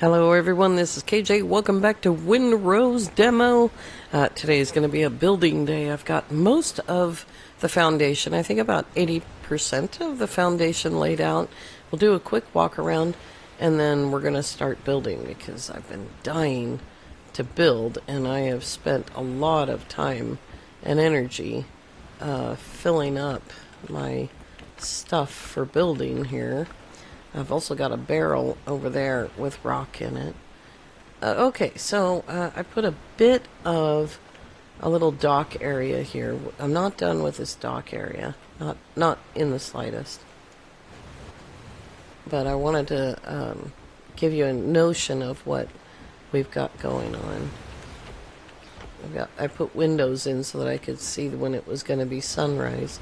Hello everyone, this is KJ. Welcome back to Windrose demo. Today is going to be a building day. I've got most of the foundation, I think about 80% of the foundation laid out. We'll do a quick walk around and then we're going to start building because I've been dying to build and I have spent a lot of time and energy filling up my stuff for building here. I've also got a barrel over there with rock in it. Okay, so I put a bit of a little dock area here. I'm not done with this dock area, not in the slightest. But I wanted to give you a notion of what we've got going on. I put windows in so that I could see when it was going to be sunrise.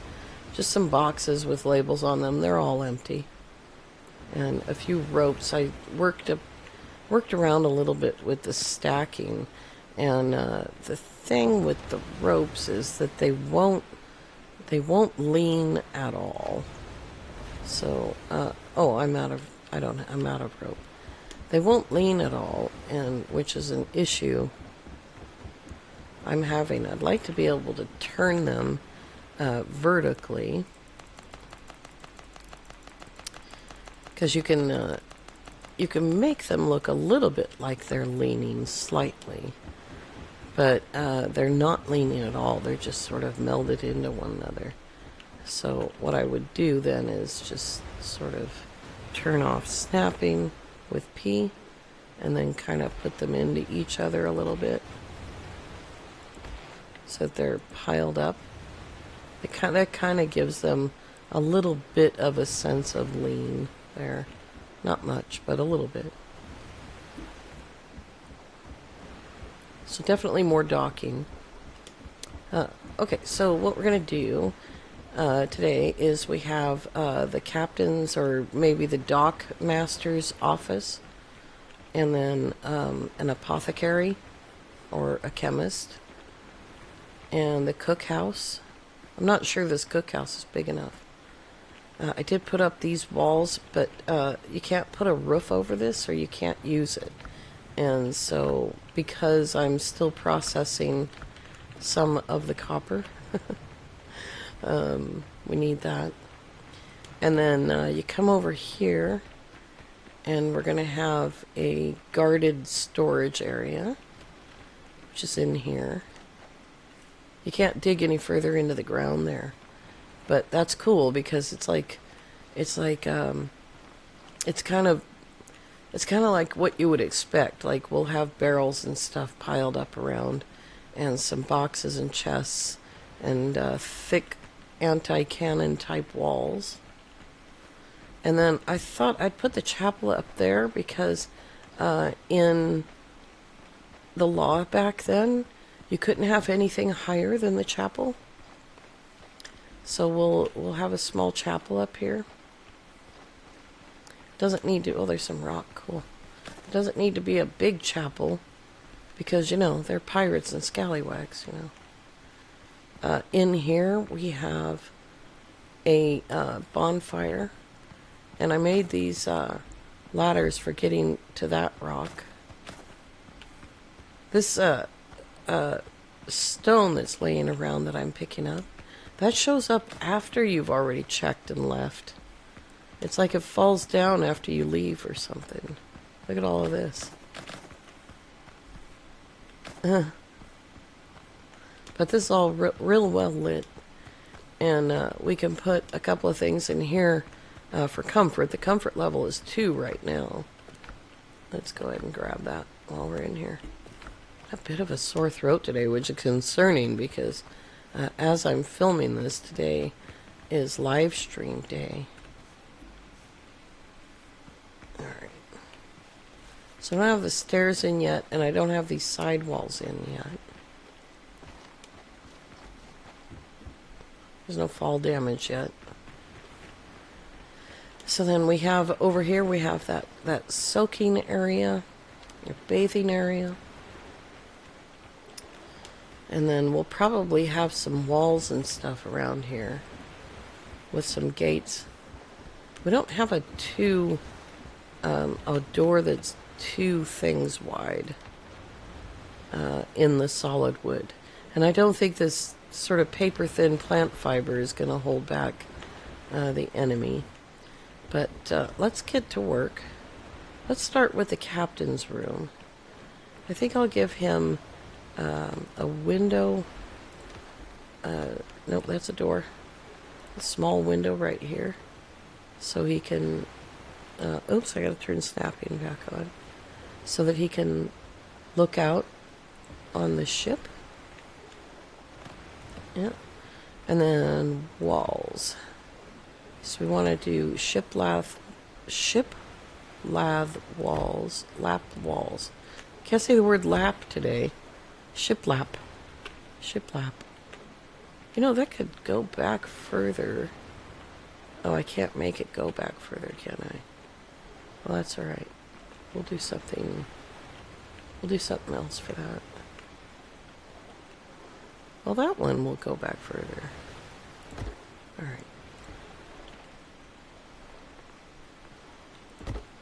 Just some boxes with labels on them. They're all empty. And a few ropes. I worked around a little bit with the stacking, and the thing with the ropes is that they won't lean at all. So I'm out of rope. They won't lean at all, and which is an issue I'm having. I'd like to be able to turn them vertically. Because you can make them look a little bit like they're leaning slightly, but they're not leaning at all. They're just sort of melded into one another. So what I would do then is just sort of turn off snapping with P, and then kind of put them into each other a little bit, so that they're piled up. That kind of gives them a little bit of a sense of lean. There. Not much, but a little bit. So definitely more docking. Okay, so what we're going to do today is we have the captain's or maybe the dock master's office, and then an apothecary or a chemist, and the cookhouse. I'm not sure this cookhouse is big enough. I did put up these walls, but you can't put a roof over this or you can't use it. And so, because I'm still processing some of the copper, we need that. And then you come over here, and we're going to have a guarded storage area, which is in here. You can't dig any further into the ground there. But that's cool because it's kind of like what you would expect. Like, we'll have barrels and stuff piled up around, and some boxes and chests, and thick anti-cannon type walls. And then I thought I'd put the chapel up there because in the law back then, you couldn't have anything higher than the chapel. So we'll have a small chapel up here. Doesn't need to. Oh, there's some rock. Cool. It doesn't need to be a big chapel because they're pirates and scallywags. In here we have a bonfire, and I made these ladders for getting to that rock. This stone that's laying around that I'm picking up. That shows up after you've already checked and left. It's like it falls down after you leave or something. Look at all of this. But this is all real well lit. And we can put a couple of things in here for comfort. The comfort level is 2 right now. Let's go ahead and grab that while we're in here. A bit of a sore throat today, which is concerning because as I'm filming this, today is live stream day. Alright. So I don't have the stairs in yet, and I don't have these side walls in yet. There's no fall damage yet. So then we have, over here we have that soaking area, your bathing area. And then we'll probably have some walls and stuff around here with some gates. We don't have a door that's 2 things wide in the solid wood. And I don't think this sort of paper thin plant fiber is going to hold back the enemy. But let's get to work. Let's start with the captain's room. I think I'll give him a window. Nope, that's a door. A small window right here. So he can... oops, I gotta turn snapping back on. So that he can look out on the ship. Yeah. And then walls. So we want to do ship lath walls. Lap walls. Can't say the word lap today. Ship lap. You know, that could go back further. Oh, I can't make it go back further, can I? Well, that's alright. We'll do something else for that. Well, that one will go back further. Alright.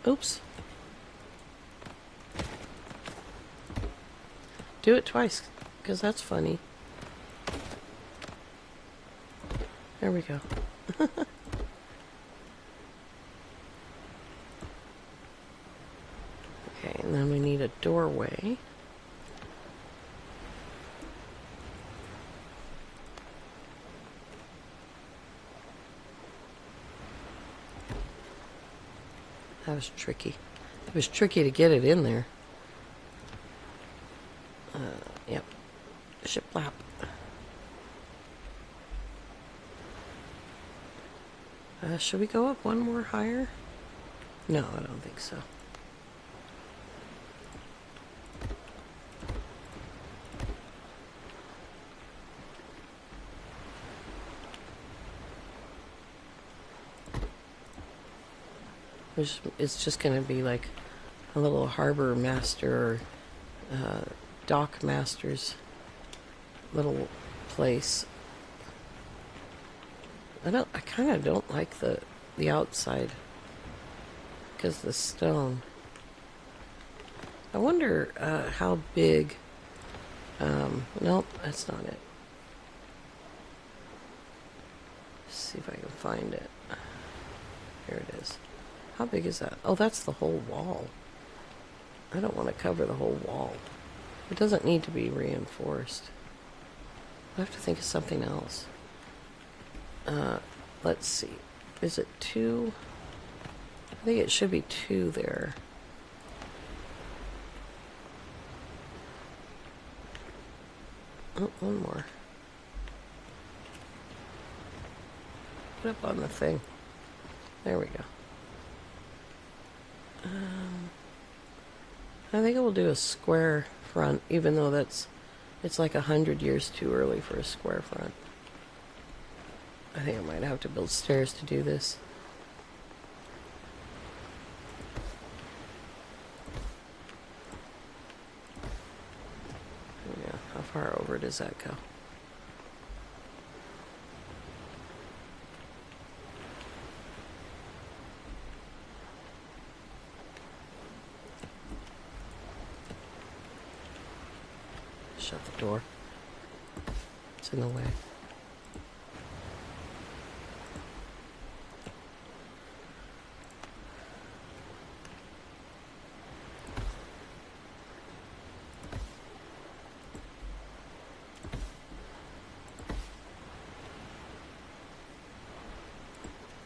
Oops. Do it twice, because that's funny. There we go. Okay, and then we need a doorway. That was tricky. It was tricky to get it in there. Yep. Ship lap. Should we go up one more higher? No, I don't think so. It's just going to be like a little harbor master or dock master's little place. I kind of don't like the outside because the stone. I wonder how big. Nope, that's not it. Let's see if I can find it. Here it is. How big is that? Oh, that's the whole wall. I don't want to cover the whole wall. It doesn't need to be reinforced. I have to think of something else. Let's see. Is it 2? I think it should be 2 there. Oh, one more. Put up on the thing. There we go. I think I will do a square front, even though it's like 100 years too early for a square front. I think I might have to build stairs to do this. Yeah, how far over does that go? Shut the door. It's in the way.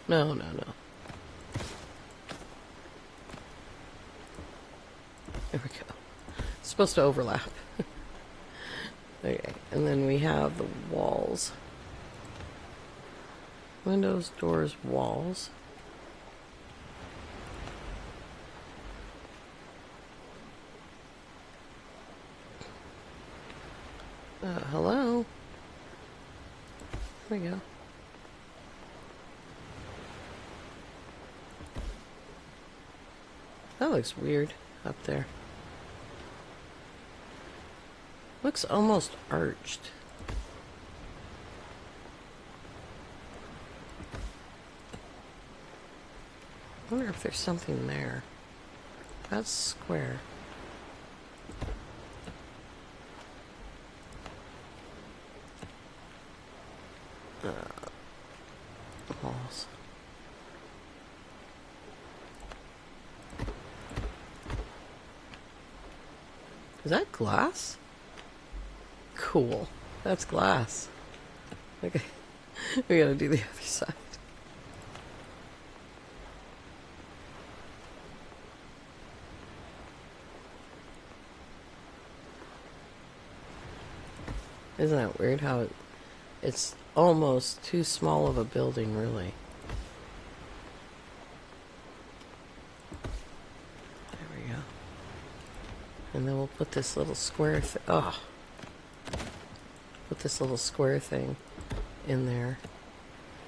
No. There we go. It's supposed to overlap. Okay, and then we have the walls. Windows, doors, walls. Hello? There we go. That looks weird up there. Looks almost arched. I wonder if there's something there. That's square. Walls. Is that glass? Cool. That's glass. Okay. We gotta do the other side. Isn't that weird how it's almost too small of a building, really? There we go. And then we'll put this little square put this little square thing in there.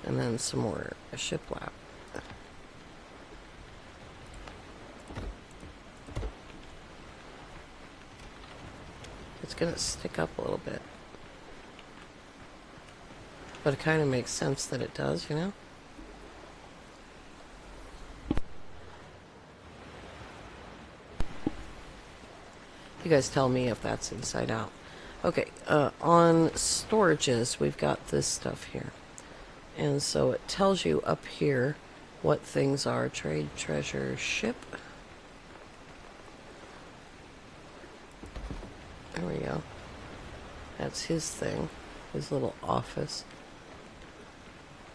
And then some more shiplap. It's gonna stick up a little bit. But it kind of makes sense that it does, you know? You guys tell me if that's inside out. Okay, on storages, we've got this stuff here. And so it tells you up here what things are. Trade, treasure, ship. There we go. That's his thing. His little office.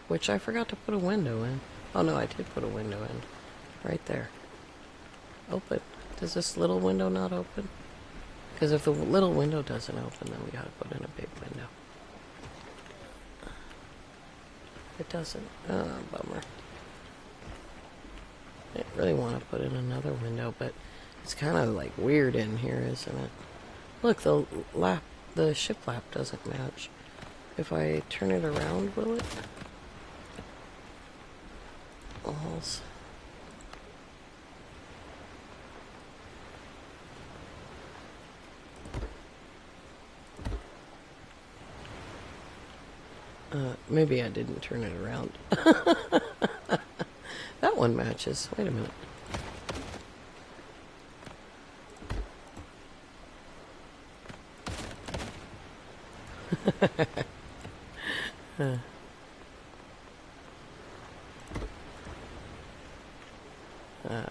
Which I forgot to put a window in. Oh no, I did put a window in. Right there. Open. Does this little window not open? Because if the little window doesn't open, then we gotta put in a big window. It doesn't. Oh, bummer. I didn't really want to put in another window, but it's kind of like weird in here, isn't it? Look, the shiplap doesn't match. If I turn it around, will it? Walls. Maybe I didn't turn it around. That one matches. Wait a minute.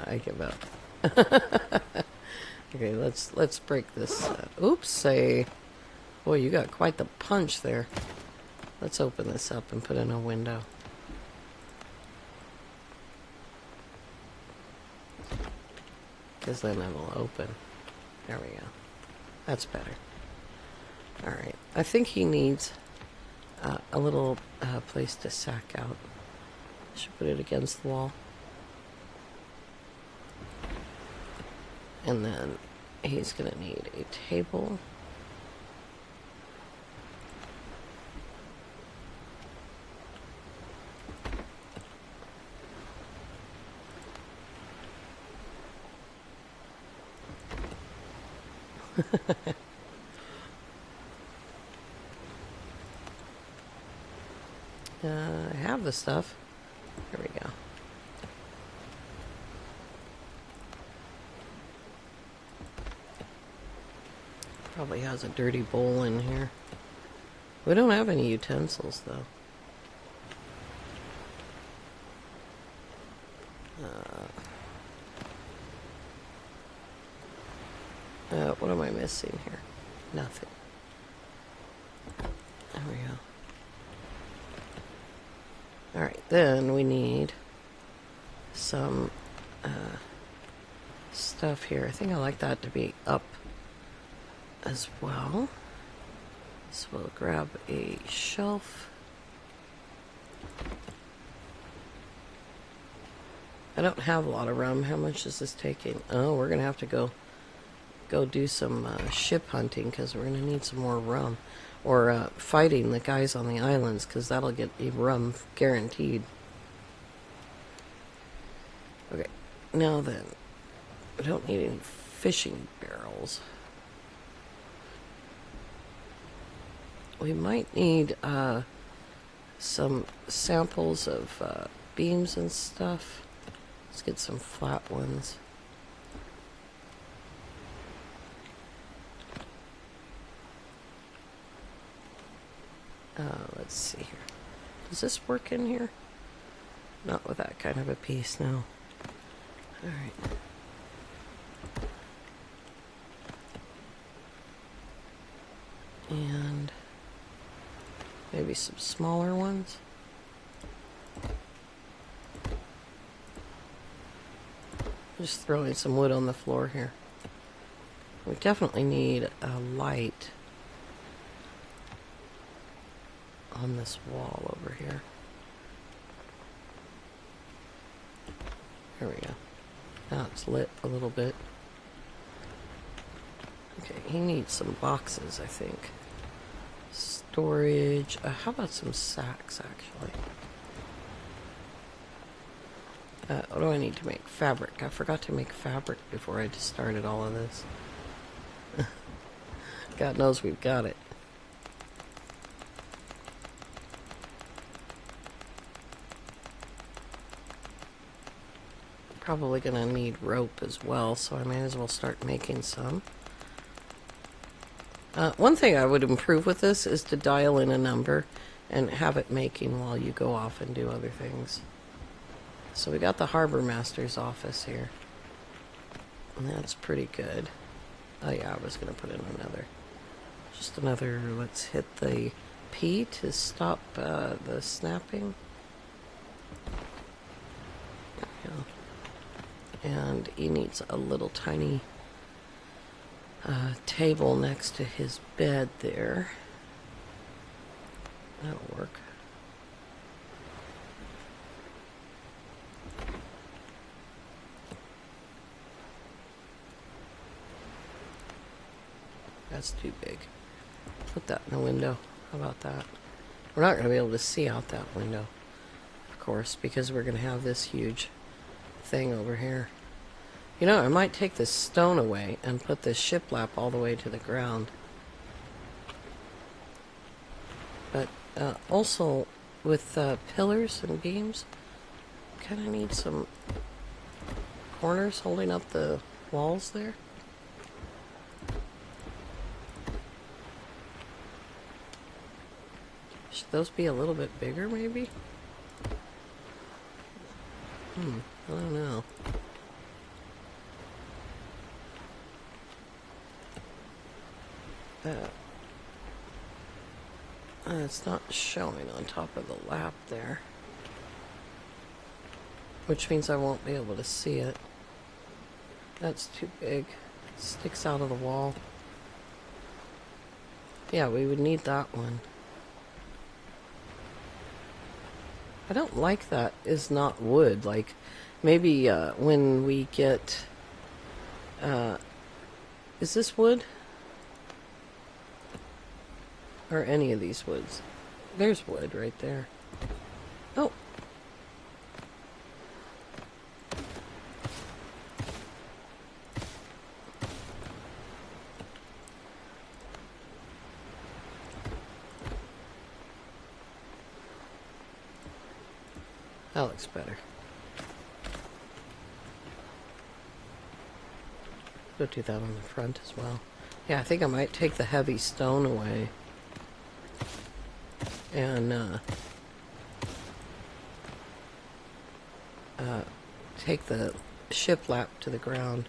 I give up. Okay, let's break this. Oops, say, boy, you got quite the punch there. Let's open this up and put in a window. Because then it'll open. There we go. That's better. Alright. I think he needs a little place to sack out. Should put it against the wall. And then he's going to need a table. I have the stuff. There we go. Probably has a dirty bowl in here. We don't have any utensils, though. What am I missing here? Nothing. There we go. Alright, then we need some stuff here. I think I like that to be up as well. So we'll grab a shelf. I don't have a lot of rum. How much is this taking? Oh, we're going to have to go do some ship hunting because we're going to need some more rum. Or fighting the guys on the islands because that'll get a rum guaranteed. Okay, now then. We don't need any fishing barrels. We might need some samples of beams and stuff. Let's get some flat ones. Let's see here. Does this work in here? Not with that kind of a piece, no. Alright. And maybe some smaller ones. Just throwing some wood on the floor here. We definitely need a light on this wall over here. There we go. Now it's lit a little bit. Okay, he needs some boxes, I think. Storage. How about some sacks, actually? What do I need to make? Fabric. I forgot to make fabric before I just started all of this. God knows we've got it. Probably gonna need rope as well, so I may as well start making some. One thing I would improve with this is to dial in a number and have it making while you go off and do other things. So we got the harbor master's office here. And that's pretty good. Oh yeah, I was going to put in another. Just another, let's hit the P to stop the snapping. There we go. And he needs a little tiny table next to his bed there. That'll work. That's too big. Put that in the window. How about that? We're not going to be able to see out that window, of course, because we're going to have this huge thing over here. You know, I might take this stone away and put this shiplap all the way to the ground. But also, with pillars and beams, kind of need some corners holding up the walls there. Should those be a little bit bigger, maybe? I don't know. It's not showing on top of the lap there, which means I won't be able to see it. That's too big. It sticks out of the wall. Yeah, we would need that one. I don't like that is not wood. Like, maybe when we get... is this wood? Or any of these woods? There's wood right there. Oh! That looks better. Go do that on the front as well. Yeah, I think I might take the heavy stone away. And take the shiplap to the ground.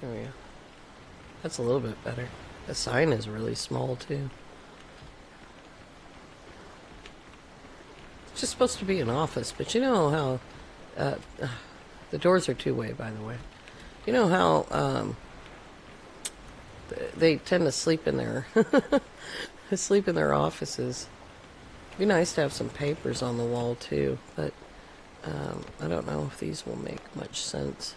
There we go. That's a little bit better. The sign is really small too. It's just supposed to be an office, but you know how the doors are two-way, by the way. You know how they tend to sleep in their offices. It'd be nice to have some papers on the wall too, but I don't know if these will make much sense.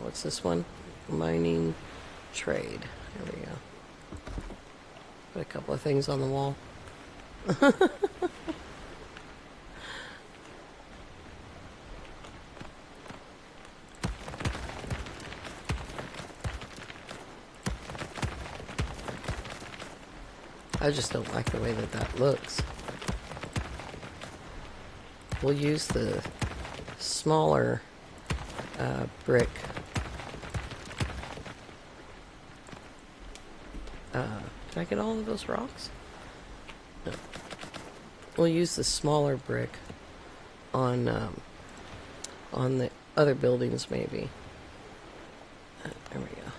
What's this one? Mining trade. There we go. Put a couple of things on the wall. I just don't like the way that that looks. We'll use the smaller brick. Did I get all of those rocks? No. We'll use the smaller brick on the other buildings, maybe. There we go.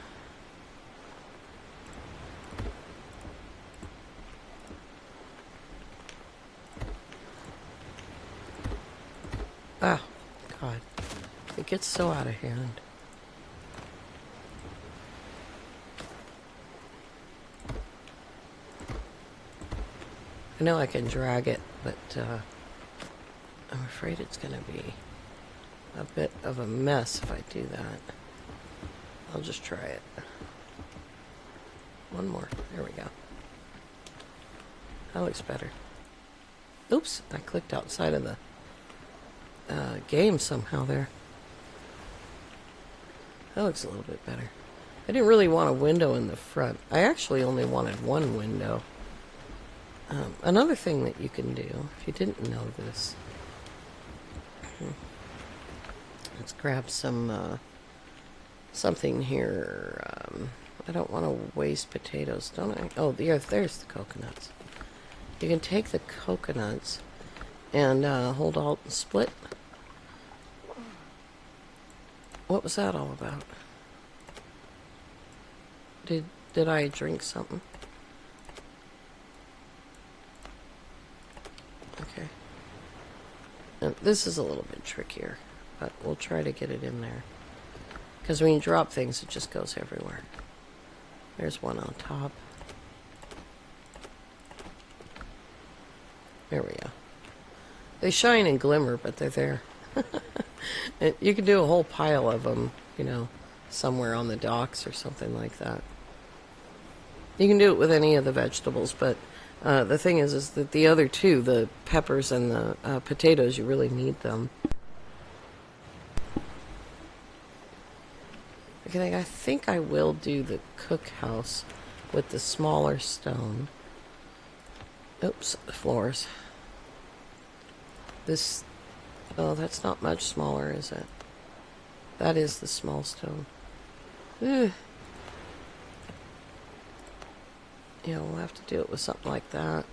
Ah, God. It gets so out of hand. I know I can drag it, but I'm afraid it's going to be a bit of a mess if I do that. I'll just try it. One more. There we go. That looks better. Oops, I clicked outside of the game somehow there. That looks a little bit better. I didn't really want a window in the front. I actually only wanted one window. Another thing that you can do, if you didn't know this, let's grab some something here. I don't want to waste potatoes, don't I? Oh, there's the coconuts. You can take the coconuts and hold Alt and split. What was that all about? Did I drink something? Okay. And this is a little bit trickier, but we'll try to get it in there. Because when you drop things, it just goes everywhere. There's one on top. There we go. They shine and glimmer, but they're there. You can do a whole pile of them, you know, somewhere on the docks or something like that. You can do it with any of the vegetables, but the thing is that the other two, the peppers and the potatoes, you really need them. Okay, I think I will do the cookhouse with the smaller stone. Oops, the floors. This, oh, that's not much smaller, is it? That is the small stone. Ugh. Yeah, we'll have to do it with something like that.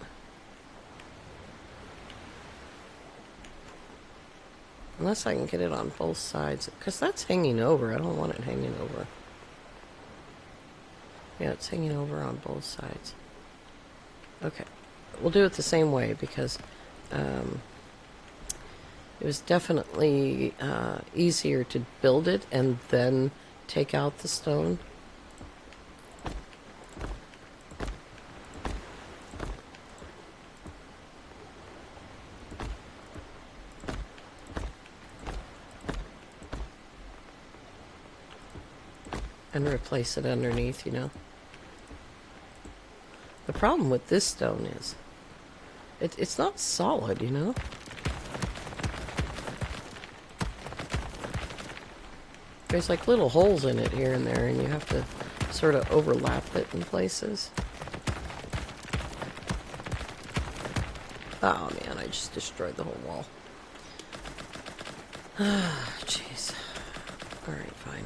Unless I can get it on both sides. Because that's hanging over. I don't want it hanging over. Yeah, it's hanging over on both sides. Okay. We'll do it the same way because it was definitely easier to build it and then take out the stone. And replace it underneath, you know. The problem with this stone is it's not solid, you know. There's like little holes in it here and there, and you have to sort of overlap it in places. Oh man, I just destroyed the whole wall. Ah, jeez. Alright, fine.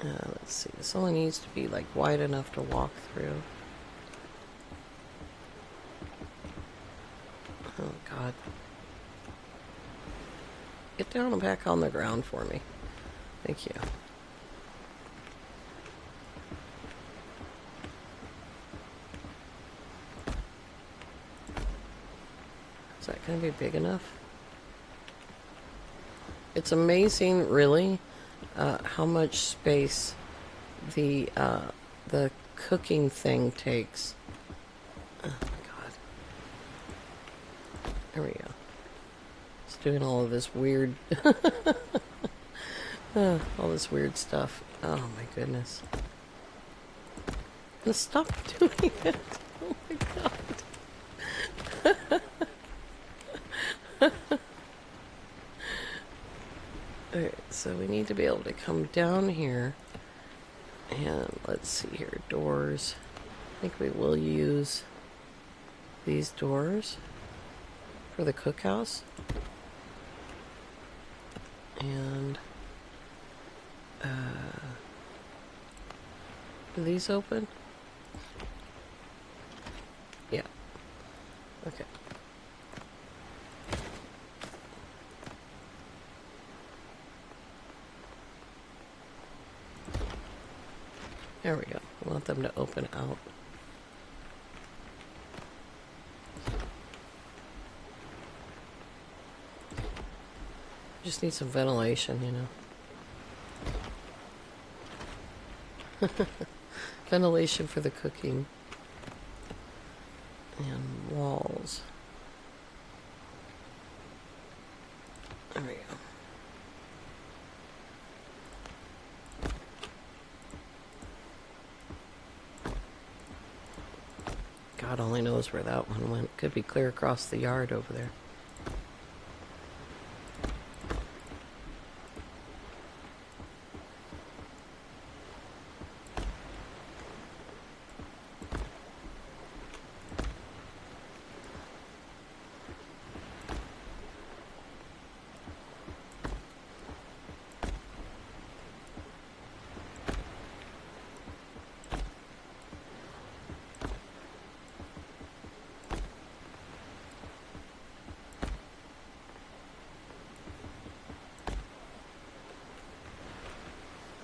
Let's see, this only needs to be like wide enough to walk through. Oh God. Get down and back on the ground for me. Thank you. Is that going to be big enough? It's amazing, really, how much space the cooking thing takes. Oh my God. There we go. It's doing all of this weird, all this weird stuff. Oh my goodness. Now stop doing it. Oh my God. Alright, so we need to be able to come down here, and let's see here, doors. I think we will use these doors for the cookhouse. And do these open? Yeah. Okay. There we go. I want them to open out. Just need some ventilation, you know. Ventilation for the cooking. And walls. There we go. God only knows where that one went. Could be clear across the yard over there.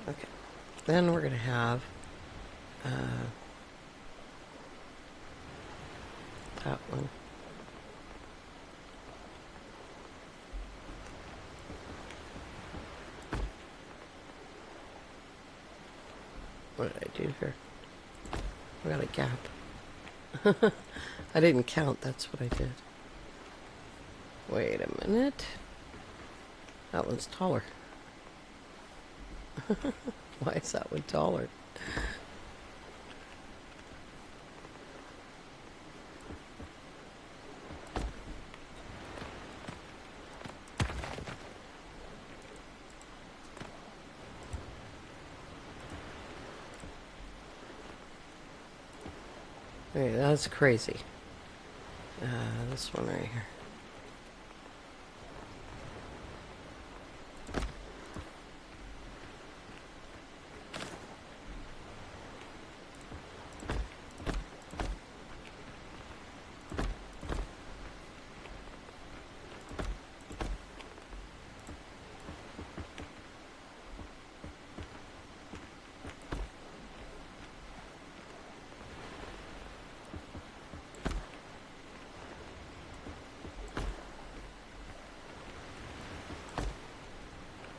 Okay. Then we're going to have that one. What did I do here? We got a gap. I didn't count, that's what I did. Wait a minute. That one's taller. Why is that one taller? Hey, that's crazy. This one right here.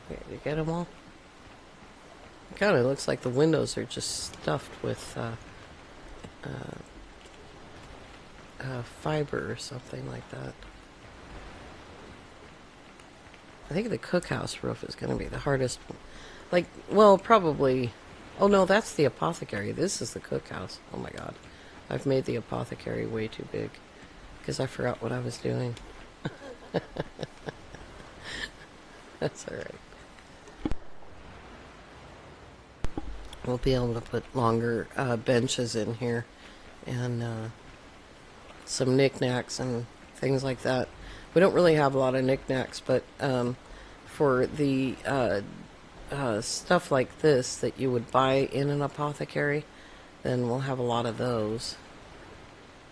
Did you get them all? It kind of looks like the windows are just stuffed with fiber or something like that. I think the cookhouse roof is going to be the hardest one. Like, well, probably... Oh no, that's the apothecary. This is the cookhouse. Oh my god. I've made the apothecary way too big. Because I forgot what I was doing. That's alright. We'll be able to put longer benches in here. And some knickknacks and things like that. We don't really have a lot of knickknacks, but for the stuff like this that you would buy in an apothecary, then we'll have a lot of those.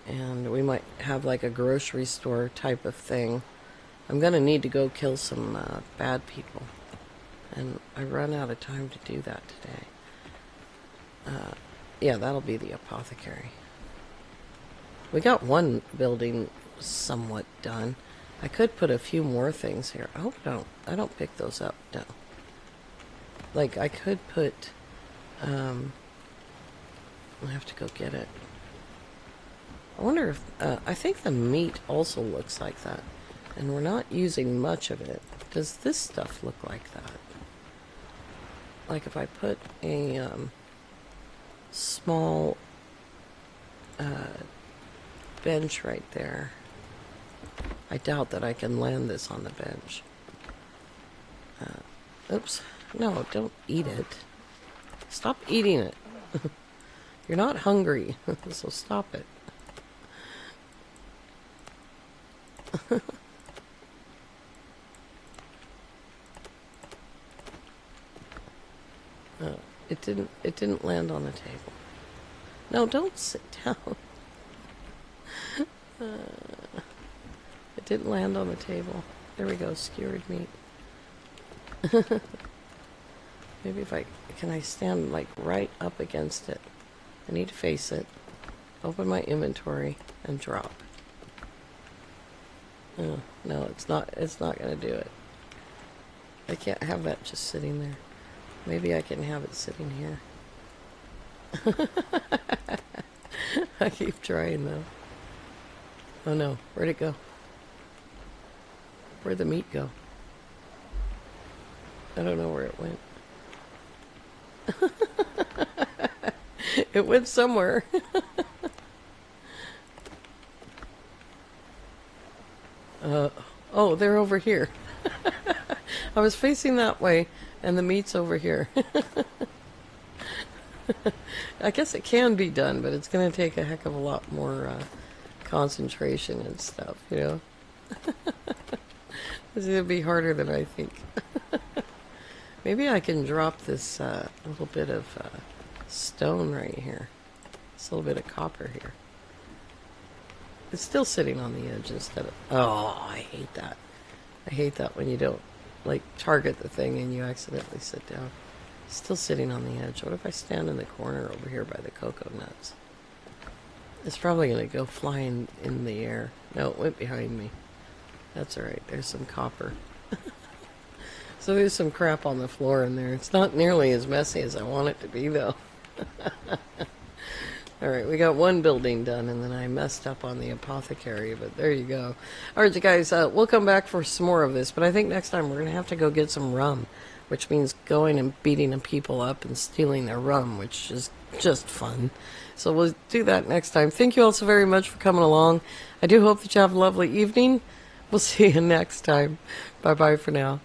And we might have like a grocery store type of thing. I'm going to need to go kill some bad people. And I run out of time to do that today. Yeah, that'll be the apothecary. We got one building somewhat done. I could put a few more things here. I hope I don't pick those up. No. Like, I could put... I have to go get it. I wonder if... I think the meat also looks like that. And we're not using much of it. Does this stuff look like that? Like if I put a small bench right there. I doubt that I can land this on the bench. Oops. No, don't eat it. Stop eating it. You're not hungry, so stop it. It didn't land on the table. No, don't sit down. It didn't land on the table. There we go, skewered meat. Maybe if can I stand like right up against it? I need to face it. Open my inventory and drop. Oh, no, it's not gonna do it. I can't have that just sitting there. Maybe I can have it sitting here. I keep trying though. Oh no, where'd it go? Where'd the meat go? I don't know where it went. It went somewhere. Oh, they're over here. I was facing that way, and the meat's over here. I guess it can be done, but it's going to take a heck of a lot more concentration and stuff, you know? It's going to be harder than I think. Maybe I can drop this little bit of stone right here. This little bit of copper here. It's still sitting on the edge instead of... Oh, I hate that. I hate that when you don't, like, target the thing and you accidentally sit down. It's still sitting on the edge. What if I stand in the corner over here by the cocoa nuts? It's probably going to go flying in the air. No, it went behind me. That's alright. There's some copper. So there's some crap on the floor in there. It's not nearly as messy as I want it to be, though. Alright, we got one building done, and then I messed up on the apothecary, but there you go. Alright, you guys, we'll come back for some more of this, but I think next time we're going to have to go get some rum, which means going and beating the people up and stealing their rum, which is just fun. So we'll do that next time. Thank you all so very much for coming along. I do hope that you have a lovely evening. We'll see you next time. Bye-bye for now.